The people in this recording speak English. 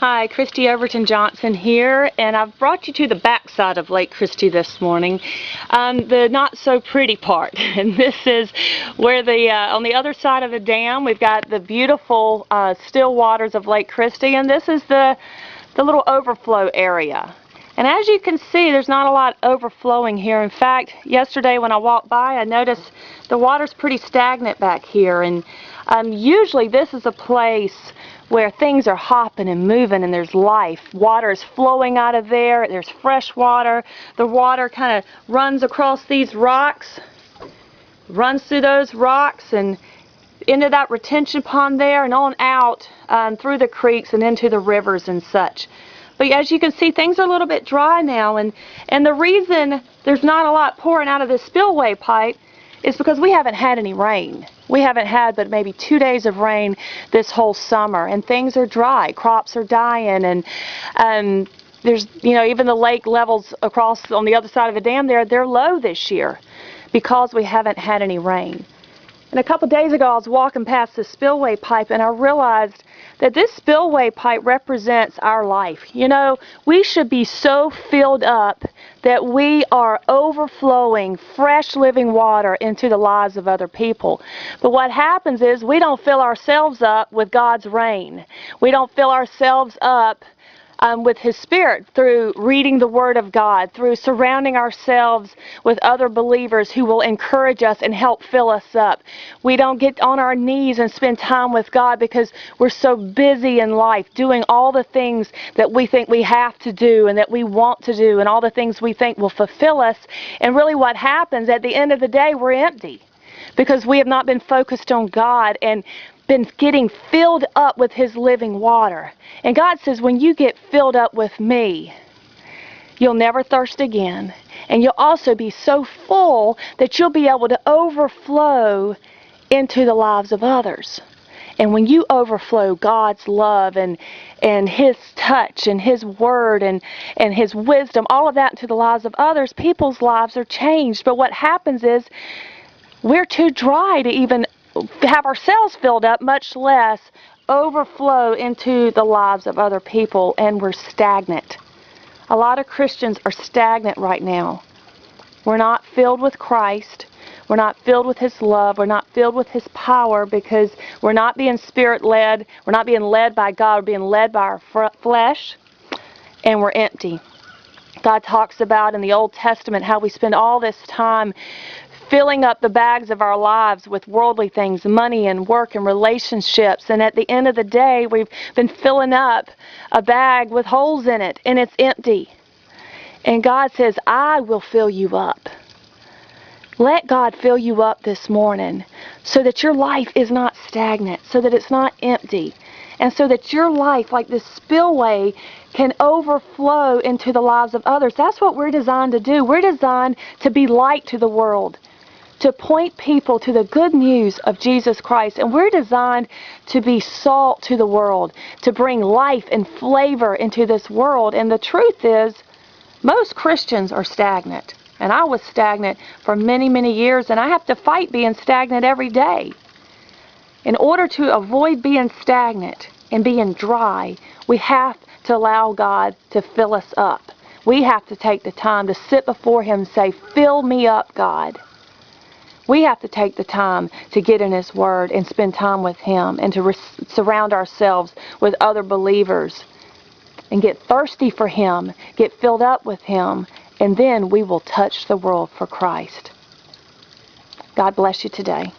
Hi, Christy Overton Johnson here, and I've brought you to the backside of Lake Christie this morning, the not so pretty part. And this is where on the other side of the dam, we've got the beautiful still waters of Lake Christie, and this is the little overflow area. And as you can see, there's not a lot overflowing here. In fact, yesterday when I walked by, I noticed the water's pretty stagnant back here, and usually this is a place where things are hopping and moving and there's life. Water is flowing out of there. There's fresh water. The water kind of runs across these rocks, runs through those rocks and into that retention pond there and on out through the creeks and into the rivers and such. But as you can see, things are a little bit dry now, and the reason there's not a lot pouring out of this spillway pipe is because we haven't had any rain. We haven't had but maybe 2 days of rain this whole summer, and things are dry. Crops are dying, and there's, even the lake levels across on the other side of the dam there, they're low this year because we haven't had any rain. And a couple days ago I was walking past the spillway pipe and I realized that this spillway pipe represents our life. We should be so filled up that we are overflowing fresh living water into the lives of other people. But what happens is we don't fill ourselves up with God's rain. We don't fill ourselves up with His Spirit through reading the Word of God, through surrounding ourselves with other believers who will encourage us and help fill us up. We don't get on our knees and spend time with God because we're so busy in life doing all the things that we think we have to do and that we want to do and all the things we think will fulfill us. And really what happens at the end of the day, we're empty because we have not been focused on God and been getting filled up with His living water. And God says, when you get filled up with me, you'll never thirst again. And you'll also be so full that you'll be able to overflow into the lives of others. And when you overflow God's love and His touch and His word and His wisdom, all of that into the lives of others, people's lives are changed. But what happens is we're too dry to even have ourselves filled up, much less overflow into the lives of other people, and we're stagnant. A lot of Christians are stagnant right now. We're not filled with Christ. We're not filled with His love. We're not filled with His power because we're not being Spirit-led. We're not being led by God. We're being led by our flesh, and we're empty. God talks about in the Old Testament how we spend all this time filling up the bags of our lives with worldly things, money and work and relationships. And at the end of the day, we've been filling up a bag with holes in it, and it's empty. And God says, I will fill you up. Let God fill you up this morning so that your life is not stagnant, so that it's not empty, and so that your life, like this spillway, can overflow into the lives of others. That's what we're designed to do. We're designed to be light to the world, to point people to the good news of Jesus Christ. And we're designed to be salt to the world, to bring life and flavor into this world. And the truth is, most Christians are stagnant. And I was stagnant for many, many years, and I have to fight being stagnant every day. In order to avoid being stagnant and being dry, we have to allow God to fill us up. We have to take the time to sit before Him and say, fill me up, God. We have to take the time to get in His Word and spend time with Him and to surround ourselves with other believers and get thirsty for Him, get filled up with Him, and then we will touch the world for Christ. God bless you today.